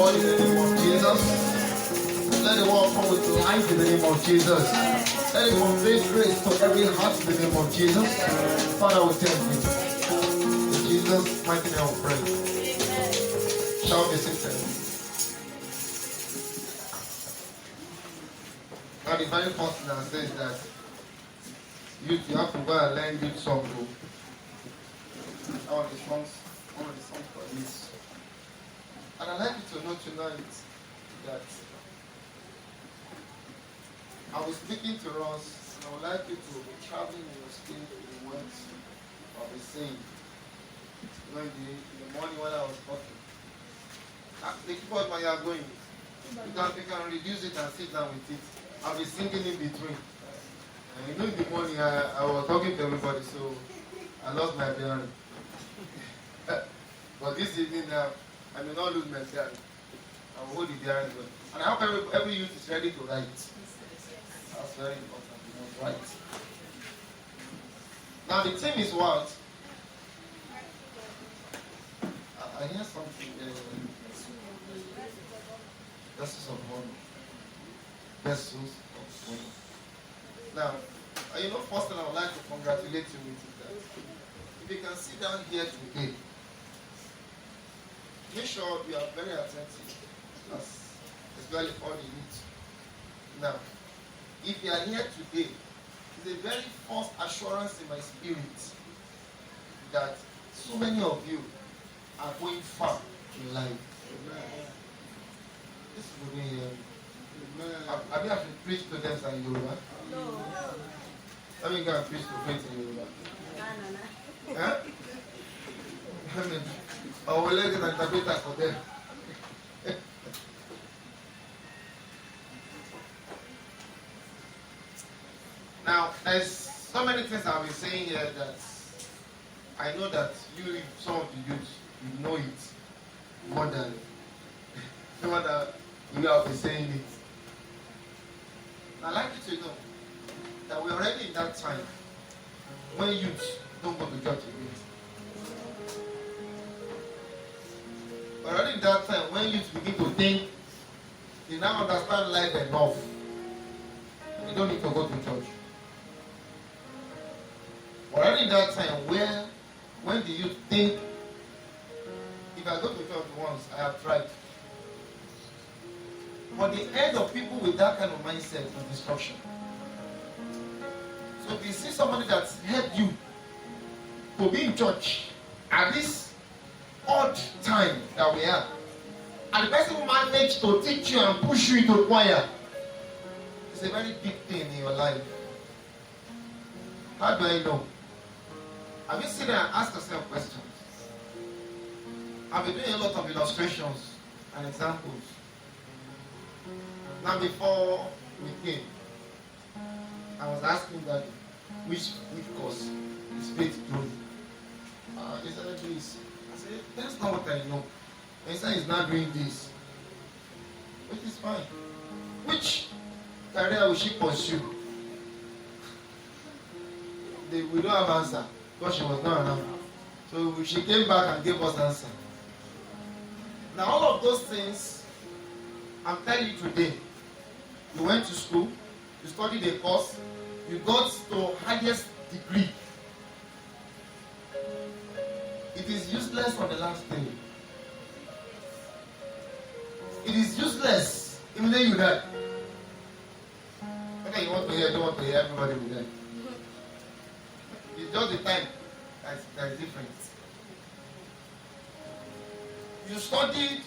God in the name of Jesus. Let the world come with light in the name of Jesus. Let it convey grace to every heart in the name of Jesus. Father, we thank you. In Jesus' mighty name we pray. Shall be seated. Now the very first thing that says that you have to go and learn youth song. One of the songs for this. And I'd like you to know tonight that I was speaking to us, and I would like you to be traveling in your spirit to the words of the saying. You know, in the morning when I was talking. The keyboard when you are going, you can reduce it and sit down with it. I'll be singing in between. And you know, in the morning I was talking to everybody, so I lost my bearing. But this evening I may not lose my bearing. I will hold the bearing well. And I hope every youth is ready to write. That's very important. You must write. Now the theme is what? I hear something. Vessels of honor. Vessels of honor. Now, first thing I would like to congratulate you with is that if you can sit down here today, make sure you are very attentive, especially all the youth. Now, if you are here today, it's a very false assurance in my spirit that so many of you are going far in life. This is the way. Have you actually preached to them in Yoruba? No. Let me go and preach to friends in Yoruba. No. Huh? I will let an interpreter for them. Now, there's so many things I've been saying here that I know that some of the youth, you know it more than you have been saying it. I'd like you to know that we're already in that time when youth don't go to church again. We're already in that time when youth begin to think they now understand life enough. They don't need to go to church. We're already in that time when the youth think, if I go to church once, I have tried. But the end of people with that kind of mindset is destruction. So if you see somebody that's helped you to be in church at this odd time that we are, and the person managed to teach you and push you into choir, it's a very big thing in your life. How do I know? Have you seen there and asked yourself questions? I've been doing a lot of illustrations and examples. Now before we came, I was asking Daddy which course is faith doing. He said this. I said, that's not what I know. And he said he's not doing this. Which is fine. Which career will she pursue? We don't have answer because she was not around. So she came back and gave us answer. Now all of those things, I'm telling you today, you went to school, you studied a course, you got to highest degree. It is useless on the last day. It is useless even though you die. Whether you want to hear, don't want to hear, everybody will die. It's just the time that is different. You studied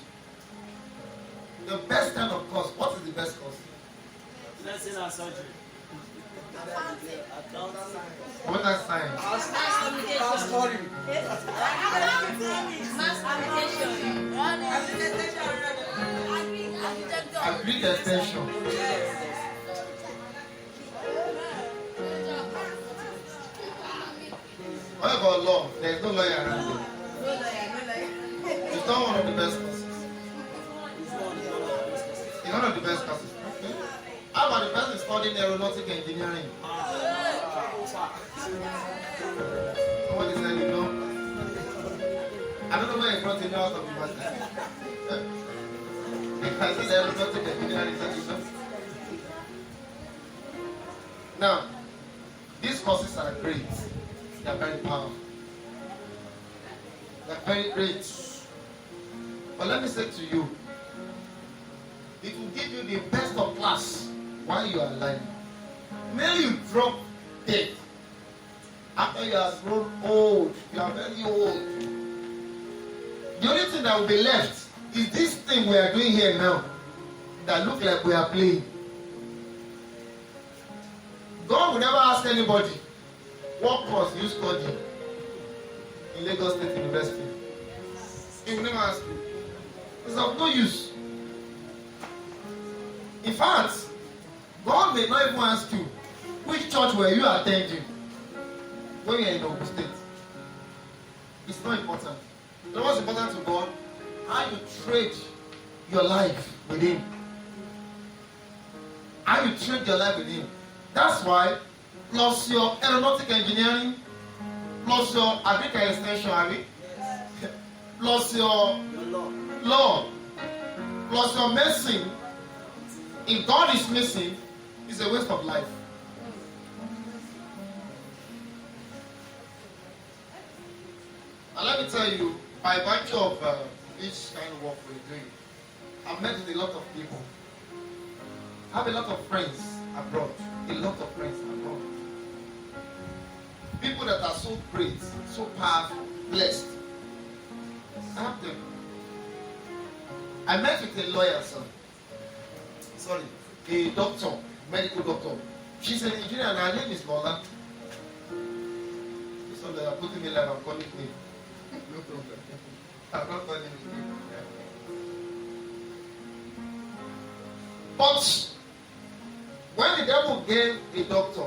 the best kind of course. What is the best course? Medicine and surgery. What is science? Agreed extension. What about law? There is no lawyer around there. It's not one of the best courses. It's one of the best courses. Okay. How about the person studying aeronautic engineering? Somebody said, you know, I don't know where he brought him out of the master. I said aeronautic engineering. Now, these courses are great. They are very powerful. They are very great. But let me say to you, it will give you the best of class while you are alive. Mainly you drop dead. After you are grown old, you are very old. The only thing that will be left is this thing we are doing here now that look like we are playing. God will never ask anybody, what course you study in Lagos State University? He will never ask you. It's of no use. In fact, God may not even ask you, which church were you attending when you are in Ogun State? It's not important. You know what's important to God? How you trade your life with Him. How you trade your life with Him. That's why, plus your aeronautic engineering, plus your agricultural extension, plus your law, plus your medicine, if God is missing, it's a waste of life. And let me tell you, by virtue of each kind of work we're doing, I've met with a lot of people. I have a lot of friends abroad. A lot of friends abroad. People that are so great, so powerful, blessed. I have them. I met with a lawyer, a doctor, medical doctor. She's an engineer and her name is Lola. So they are putting me like I'm calling me. No problem. I'm not calling you. But when the devil gave a doctor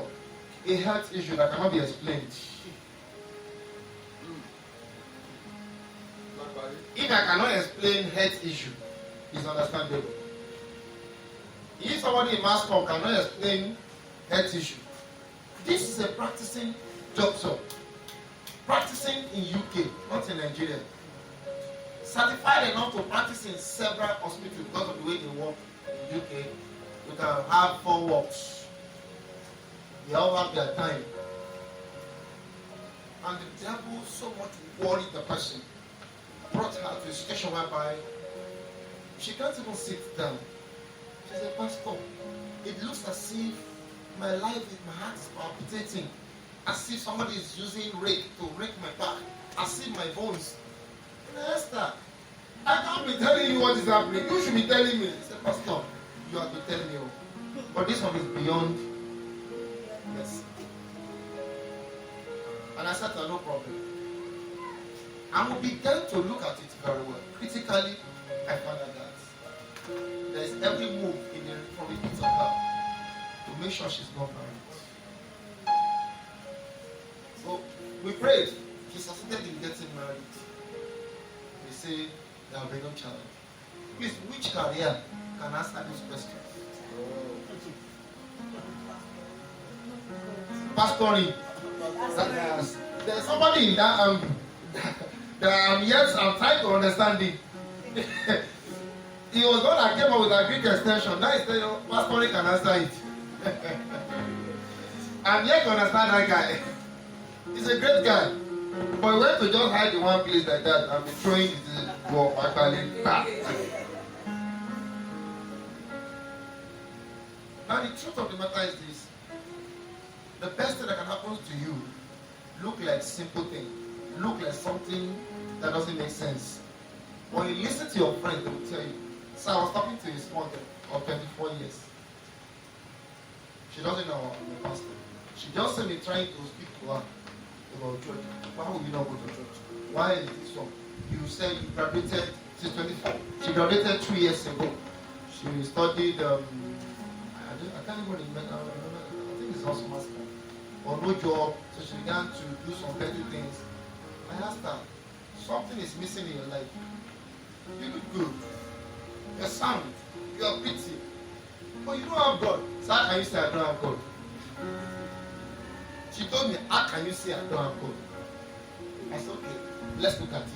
a health issue that cannot be explained, if I cannot explain health issue, it's understandable. If somebody in mass com cannot explain health issue, this is a practicing doctor, practicing in UK, not in Nigeria, certified enough to practice in several hospitals because of the way they work in UK. You can have 4 works. They all have their time. And the devil so much worried the person, brought her to a situation whereby she can't even sit down. She said, Pastor, it looks as if my life, my heart is palpitating, as if somebody is using rake to rake my back, as if my bones. And I asked her, I can't be telling you what is happening. You should be telling me. She said, Pastor, you have to tell me. But this one is beyond. Yes. And I said, no problem. And we began to look at it very well. Critically, I found out that there is every move in the from the pit of her to make sure she's not married. So we prayed. She succeeded in getting married. We say there will be no child. Please, which career can answer this question? Pastoring. There's somebody in that angle that I'm trying to understand it. He was the one that came up with a Greek extension. Now he's saying, pastoring can answer it. I'm yet to understand that guy. He's a great guy. But he went to just hide in one place like that and be throwing his ball actually back. Now the truth of the matter is this. The best thing that can happen to you look like simple thing, look like something that doesn't make sense. When you listen to your friend, they will tell you. So I was talking to his mother of 24 years. She doesn't know I'm a pastor. She just said me trying to speak to her about church. Why would you not go to church? Why is this one? You said you graduated, she's 24. She graduated 2 years ago. She studied, I can't even remember, I think it's also master. Or no job, so she began to do some petty things. I asked her, something is missing in your life. You look good. You're sound. You're pretty. But you don't have God. So how can you say I don't have God? She told me, how can you say I don't have God? I said, okay, let's look at it.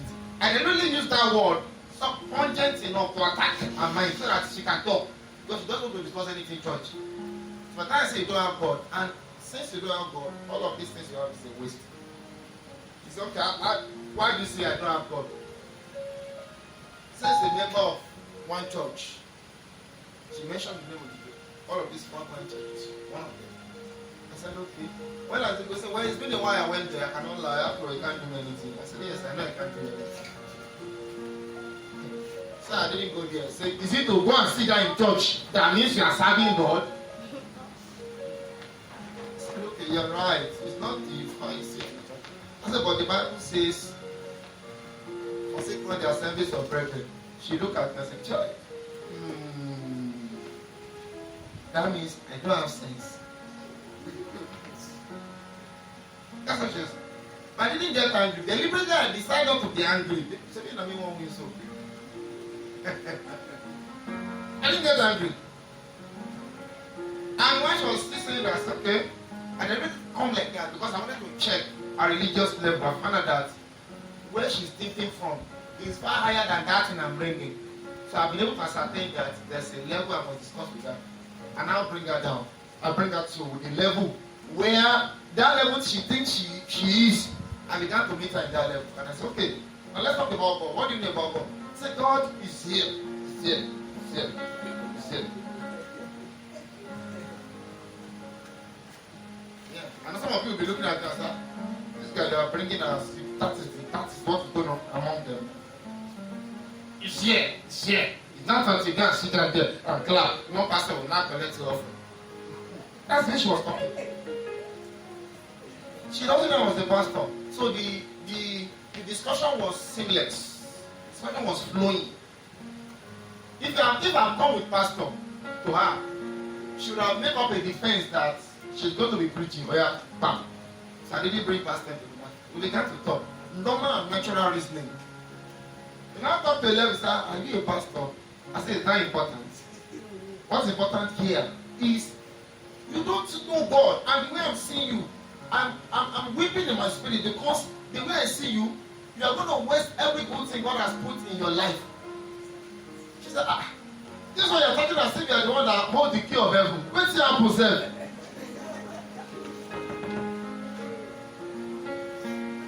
I didn't really use that word some pungent enough to attack her mind so that she can talk. Because she doesn't want to discuss anything in church. But I say you don't have God, and since you don't have God, all of these things you have is a waste. It's okay. Why do you say I don't have God? Since a member of one church, she mentioned the name of the all of these one church, one of them. I said, okay. When I said, well, it's been a while I went there, I cannot lie, after all, you can't do anything. I said, yes, I know I can't do anything. So I didn't go there. I said, is it to go and sit down in church that means you are serving God? I said, okay, you're right. It's not the fine sit in church. I said, but the Bible says, forsake not the assemblies of brethren. She looked at me and said, child, that means I don't have sense. That's what she said. But I didn't get angry. Deliberately, I decided not to be angry. So, you know, me won't win so. I didn't get angry. And when she was listening, I said, okay. I didn't come like that because I wanted to check her religious level. I found out that where she's thinking from is far higher than that thing I'm bringing. So I've been able to ascertain that there's a level I must discuss with her. And I'll bring her down. I'll bring her to the level where that level she thinks she is. I began to meet her in that level. And I said, okay, now let's talk about God. What do you know about God? I said, God is here. He's here. He's here. He's here. Yeah. And some of you will be looking at me and say, this guy they are bringing us, that is what's going on among them. He's here. He's here. It's not until you go and sit down there and clap. No pastor will not collect your offering. That's when she was talking. She doesn't know I was the pastor. So the discussion was seamless. The discussion was flowing. If I'm done with pastor to her, she would have made up a defense that she's going to be preaching. Oh yeah, bam. So I didn't bring pastor to the man. We began to talk. Normal and natural reasoning. When I talk to a level, sir, are you a pastor? I said, it's not important. What's important here is you don't know God. And the way I'm seeing you, I'm weeping in my spirit because the way I see you, you are going to waste every good thing God has put in your life. She said, this is what you're talking as if you are the one that holds the key of heaven. Wait till I'm possessed.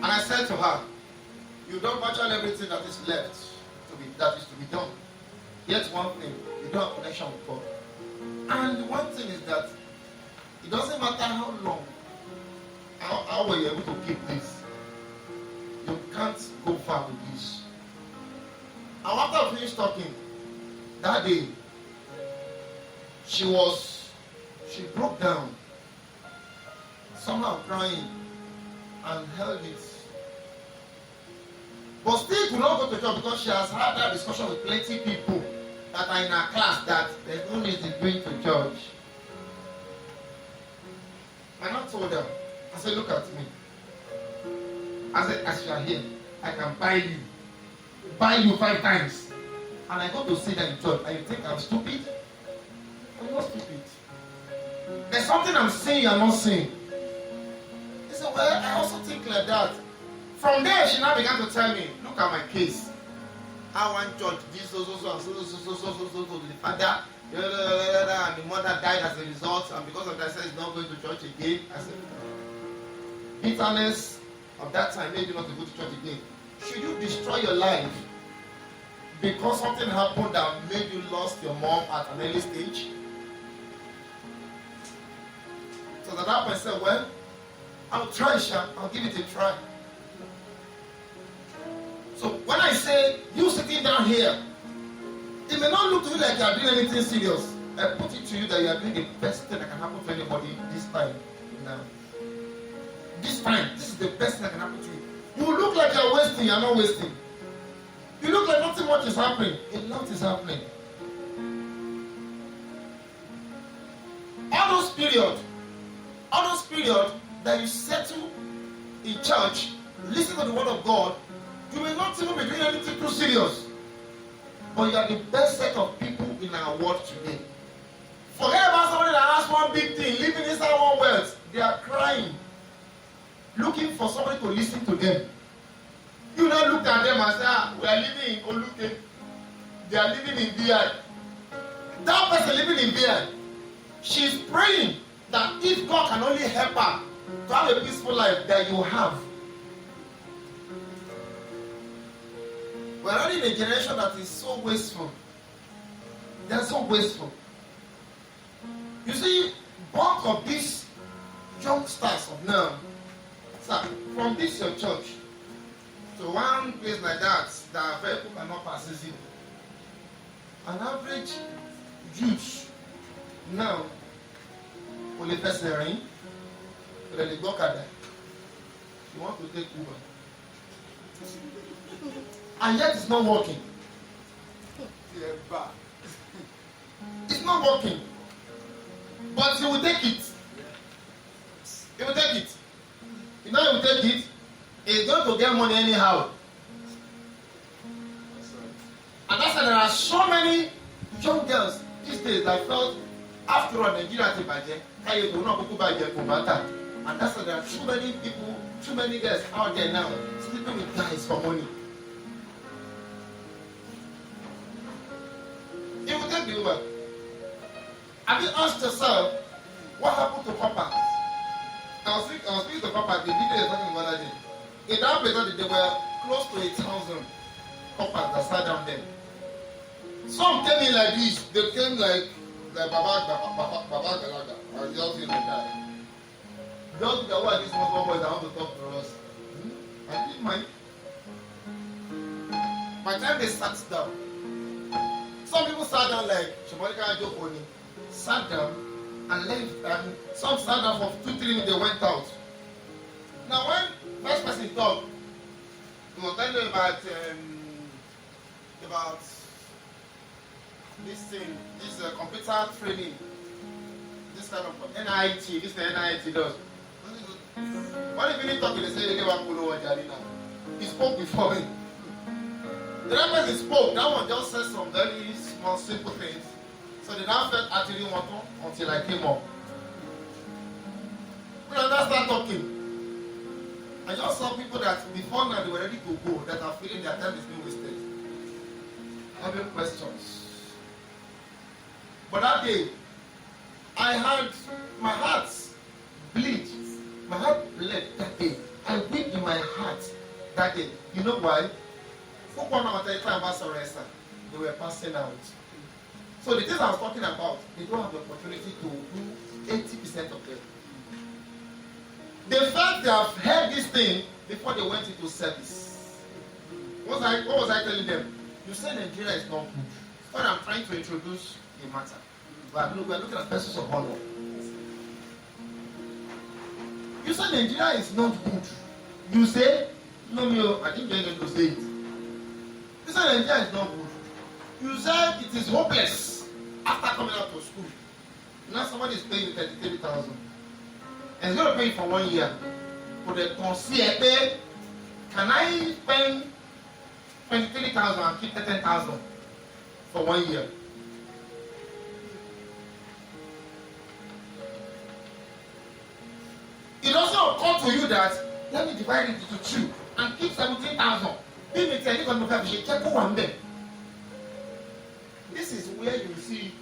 And I said to her, you've done virtually everything that is left that is to be done. Yet one thing, you don't have connection with God. And one thing is that it doesn't matter how long, how were you able to keep this, you can't go far with this. And after I finished talking, that day, she broke down, somehow crying, and held it. But still could not go to church because she has had that discussion with plenty of people that are in her class that there's no need in going to church. And I told her, I said, look at me. I said, as you are here, I can buy you 5 times. And I go to sit in church, and you think I'm stupid? I'm not stupid. There's something I'm saying you're not saying. He said, well, I also think like that. From there, she now began to tell me, look at my case. I want church, this, so, the father, and the mother died as a result, and because of that, I said, he's not going to church again. I said, bitterness of that time made you not to go to church again. Should you destroy your life because something happened that made you lost your mom at an early stage? So at that point, I said, well, I'll try, Sha. I'll give it a try. So when I say, you sitting down here, it may not look to you like you are doing anything serious. I put it to you that you are doing the best thing that can happen to anybody this time. Now. This time, this is the best thing that can happen to you. You look like you are wasting, you are not wasting. You look like nothing much is happening. A lot is happening. All those periods that you settle in church, listen to the word of God, you may not even be doing anything too serious. But you are the best set of people in our world today. Forget about somebody that has one big thing, living inside one world. They are crying, looking for somebody to listen to them. You now look at them and say, we are living in Oluke. they are living in VI. That person living in VI, she's praying that if God can only help her to have a peaceful life that you have. We're already in a generation that is so wasteful. They're so wasteful. You see, bulk of these youngsters of now, sir, from this your church to one place like that vehicle cannot pass easily. An average youth now will invest in rain, but they go there. You want to take Uber. And yet it's not working. It's not working. But he will take it. He will take it. You know he will take it. He's going to get money anyhow. And that's why there are so many young girls these days that felt after all Nigeria to budget, and that's why there are too many people, too many girls out there now sleeping with guys for money. He will take the Uber. Have you asked yourself what happened to Papa? I was speaking to Papa, the video is talking about that day. In that place, there were close to 1,000 coppers that sat down there. Some came in like this. They came like Baba Galaga. I was just like that. Just the one these small boys that want to talk to us. I didn't mind. By the time they sat down, some people sat down like Shomalika Joponi, sat down and left, and some sat down for 2-3 minutes, they went out. Now when first person talked, he was telling about this thing, this computer training, this kind of NIT, this the NIT does. When he finished talking, they say, he spoke before me. The other person spoke, that one just said some very small, simple things. So they now felt I didn't want to until I came up. When I now start talking, I just saw people that before now they were ready to go, that are feeling their time is being wasted. Having questions. But that day, I had my heart bleed. My heart bled that day. I wept in my heart that day. You know why? They were passing out. So the things I was talking about, they don't have the opportunity to do 80% of them. They felt they have heard this thing before they went into service. What was I telling them? You said Nigeria is not good. But I'm trying to introduce the matter. But we're looking at persons of honor. You said Nigeria is not good. You say, no, I think you're going to say it. You said Nigeria is not good. You said it is hopeless after coming out of school. Now somebody is paying 33,000. And he's going to pay it for 1 year. For the concierge, can I spend 23,000 and keep 10,000 for 1 year? It also occurred to you that let me divide it into 2 and keep 17,000. This is where you see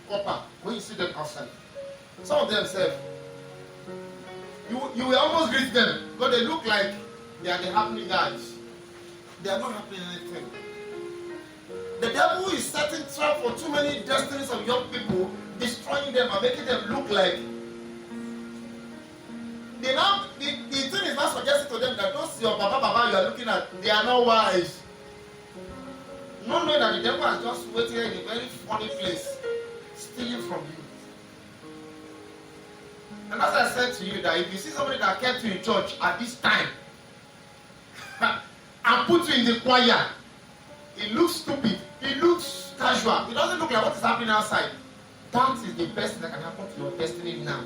copper when you see them outside. Some of them say you will almost greet them because they look like they are the happening guys. They are not happening anything. The devil is setting trap for too many destinies of young people, destroying them and making them look like. The thing is not suggesting to them that those your Baba you are looking at, they are not wise. Not knowing that the devil has just waited in a very funny place, stealing from you. And as I said to you, that if you see somebody that kept you in church at this time and put you in the choir, it looks stupid, it looks casual, it doesn't look like what is happening outside. That is the best that can happen to your destiny now.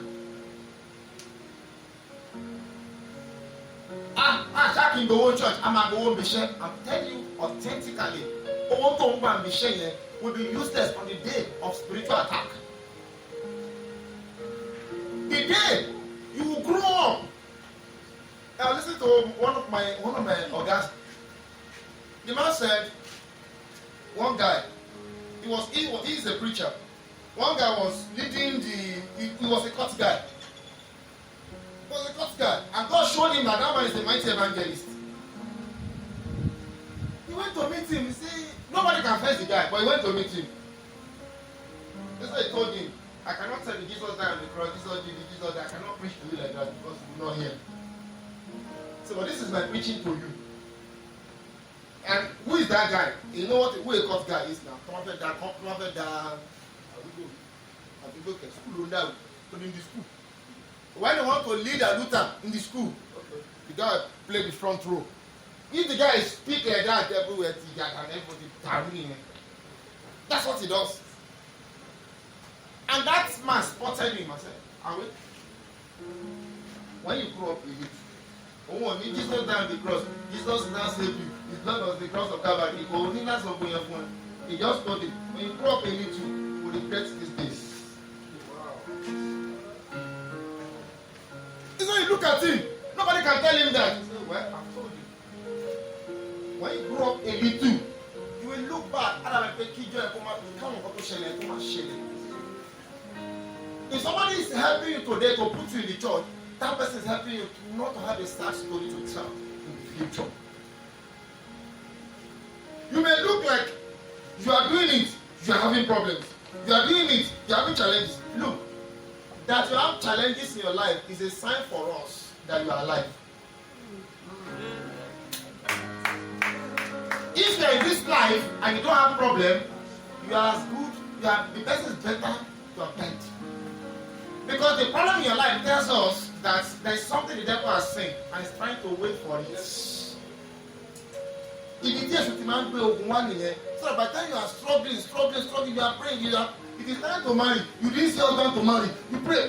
Jack in the whole church, I'm telling you authentically, will be useless on the day of spiritual attack. The day you will grow up. Now listen to one of my organs. The man said, one guy He's a preacher. One guy was leading he was a court guy. He was a court guy. And God showed him that man is a mighty evangelist. He went to meet him. He said, nobody can face the guy, but he went to meet him. That's why he told him, I cannot tell you Jesus died on the cross, Jesus did it, Jesus died. I cannot preach to you like that because you will not hear. So, but this is my preaching to you. And who is that guy? You know who a court guy is now? Come over there. In the school. When they want to lead a Luther in the school, the guy play the front row. If the guy speak like that everywhere, that's what he does. And that man spotted him and said, wait. When you grow up in it, oh, Jesus died on the cross. Jesus did not save you. His blood was the cross of Calvary. He just told it. When you grow up in it, you will regret these days. So you look at him. Nobody can tell him that. He said, well, I've told you. When you grow up a little, you will look back. If somebody is helping you today to put you in the church, that person is helping you not to have a sad story to tell in the future. You may look like you are doing it, you are having problems. You are doing it, you are having challenges. Look, that you have challenges in your life is a sign for us that you are alive. If you are in this life and you don't have a problem, you are as good, the person is better, you are bent. Because the problem in your life tells us that there is something the devil has seen and is trying to wait for it. If it is with man, so by the time you are struggling, you are praying, it is time to marry. You didn't see husband to marry. You pray.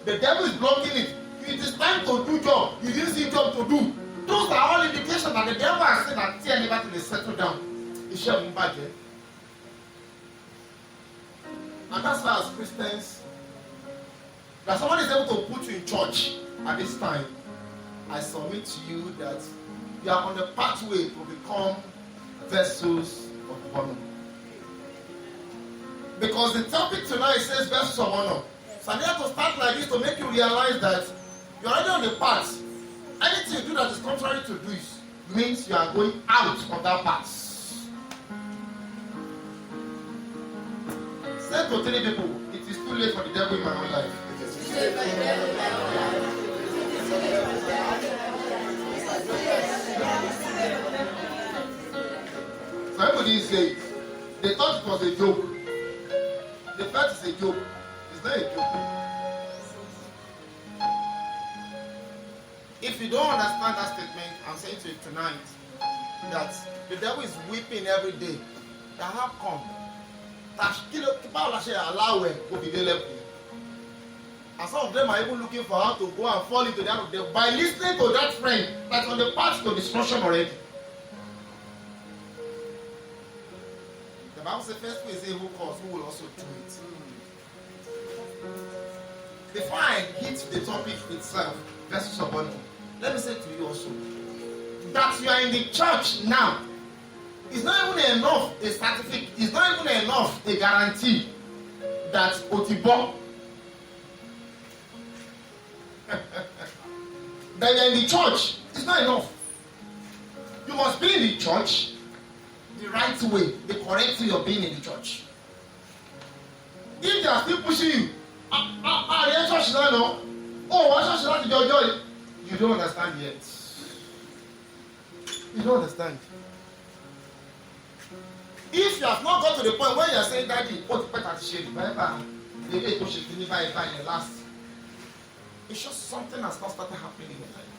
The devil is blocking it. It is time to do job. You didn't see job to do. Those are all indications that the devil has said that tear never till they settle down. And that's why as Christians, that someone is able to put you in church at this time, I submit to you that you are on the pathway to become vessels of honor. Because the topic tonight says vessels of honor. So I need to start like this to make you realize that you are already on the path. Anything you do that is contrary to this means you are going out of that path. Say to 3 people, it is too late for the devil in my own life. So everybody say it. They thought it was a joke. The fact is a joke. It's not a joke. If you don't understand that statement, I'm saying to you tonight that the devil is weeping every day. That how come? And some of them are even looking for how to go and fall into that of them by listening to that friend that's on the path to destruction already. The Bible says, first way is who calls, who will also do it. Before I hit the topic itself, verses of honor, let me say to you also that you are in the church now. It's not even enough a certificate, it's not even enough a guarantee that Otibo that you're in the church. It's not enough. You must be in the church the right way, the correct way of being in the church. If they are still pushing you, church now, what church not to joy? You don't understand yet. You don't understand. If you have not got to the point where you are saying, Daddy, what better to share the way to share the last, it's just something has not started happening in your life.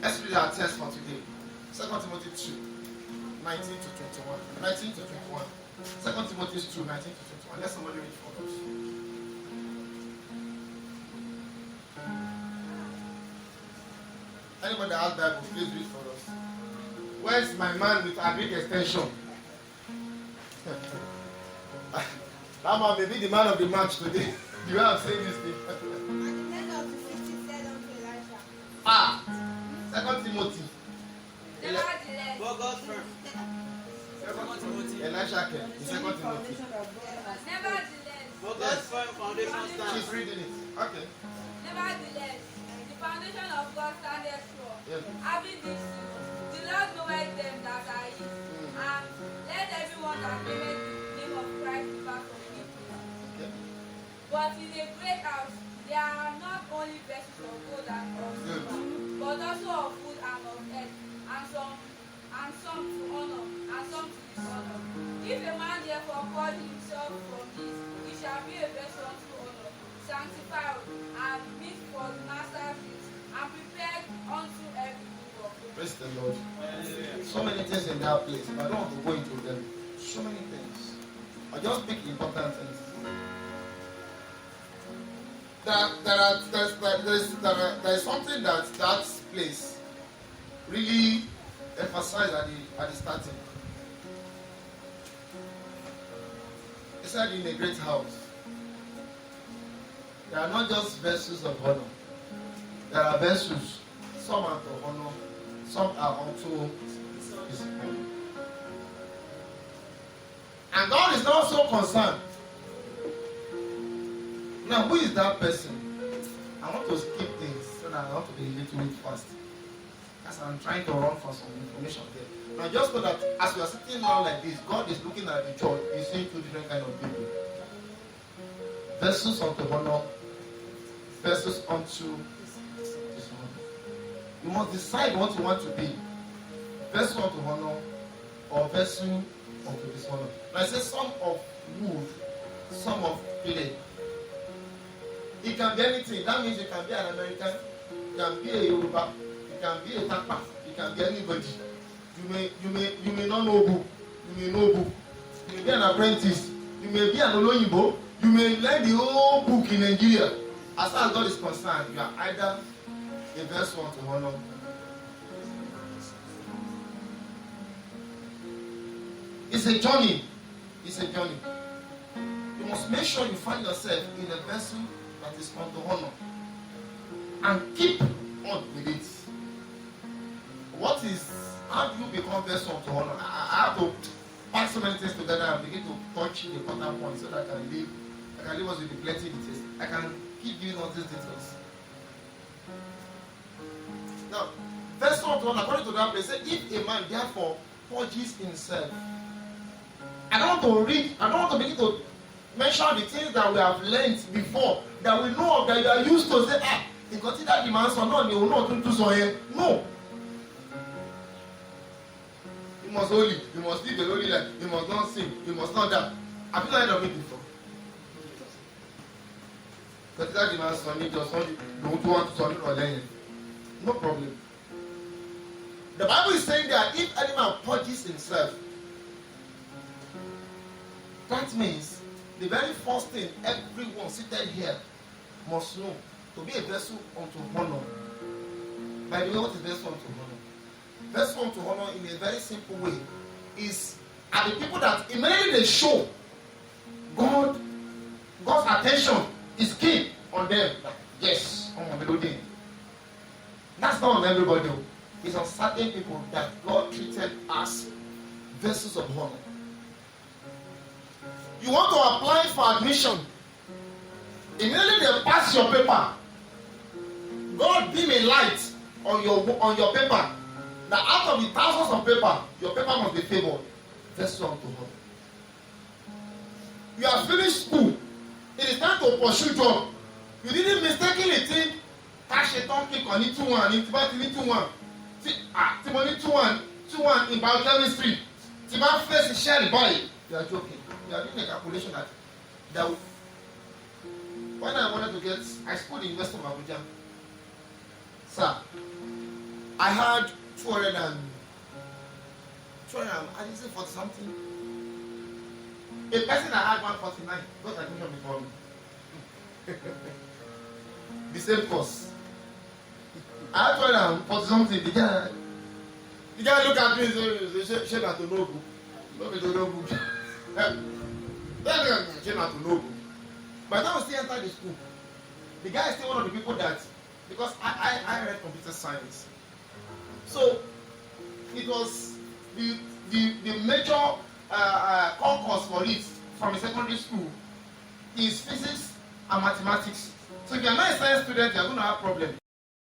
Let's read our text for today. 2 Timothy 2, 19 to 21. 19 to 21. 2 Timothy 2, 19 to 21. Let somebody read for us. Anybody that has Bible, please read for us. Where's my man with a big extension? That man may be the man of the match today. You have said this thing. And the men of the city said unto Elijah, 2 Timothy. nevertheless, Go God first. Elisha came. The second Timothy. Nevertheless, For God's firm foundation stands. She's reading it. Okay. nevertheless, the foundation of God standeth sure. Yes. Having this seal, the Lord knoweth them that are his, and let everyone that believeth the name of Christ depart from iniquity. Okay. But in a great house there are not only vessels of gold and of silver, but also of wood and of earth, and some to honor, and some to dishonor. If a man therefore purge himself from this, he shall be a vessel unto honor, sanctified and meet for the master's use, and prepared unto every good work. Praise the Lord. So many things in that place. I don't want to go into them. So many things. I just pick important things. There is something that place really emphasized at the starting. He said in a great house, there are not just vessels of honor. There are vessels. Some are to honor, some are unto his honor. And God is not so concerned. Now, who is that person? I want to skip things so that I want to be a little bit fast. As I'm trying to run for some information there. Now, just know that as we are sitting now like this, God is looking at the church. He's seeing two different kind of people. Vessels unto honor, vessels unto dishonor. You must decide what you want to be. Vessel unto honor or vessel unto dishonor. Now, I say some of wood, some of clay. It can be anything. That means you can be an American, you can be a Yoruba, you can be a Tapa, you can be anybody. You may not know book, you may know book. You may be an apprentice, you may be an Oloyinbo, you may learn the whole book in Nigeria. As far as God is concerned, you are either a vessel unto honor. It's a journey. It's a journey. You must make sure you find yourself in a vessel that is unto honor. And keep on with it. How do you become vessel unto honor? I have to pack so many things together and begin to touch the important points so that I can leave us with the plenty details. I can keep giving all these details. Now, vessel unto honor, according to that place, say, if a man therefore purges himself. I don't want to begin to mention the things that we have learned before, that we know of, that you are used to. Say, you consider the man son, no, you will not do so here. No. You must holy, you must live a holy life, you must not sin, you must not die. Have you heard of it before? Consider the man son, you just don't want to son or learn. No problem. The Bible is saying that if any man purges himself, that means the very first thing everyone seated here must know to be a vessel unto honor. By the way, what is vessel unto honor? Vessel unto honor in a very simple way are the people that immediately they show God's attention is keen on them. Like, yes, I'm melody. That's not on everybody. It's on certain people that God treated as vessels of honor. You want to apply for admission. Immediately they pass your paper. God beam a light on your paper. That out of the thousands of paper, your paper must be favored. Vessel unto honor. You have finished school. It is time to pursue job. You didn't mistakenly think cash a ton kick on it 2-1, in 2-1. Timoni 2-1 in biochemistry. Tiba face the shell boy. You are joking. You are doing a calculation that when I wanted to get, I schooled in University of Abuja. Sir, I had 200 and I didn't say 40 something. A person that had 149 got admission before me. The same course. I had 240 something. The guy look at me and say, "Shame not to know book. Not to know book." Shame not to know book. By the time we still enter the school, the guy is still one of the people that, because I read computer science. So it was the major it from a secondary school is physics and mathematics. So if you are not a science student, you are going to have problems.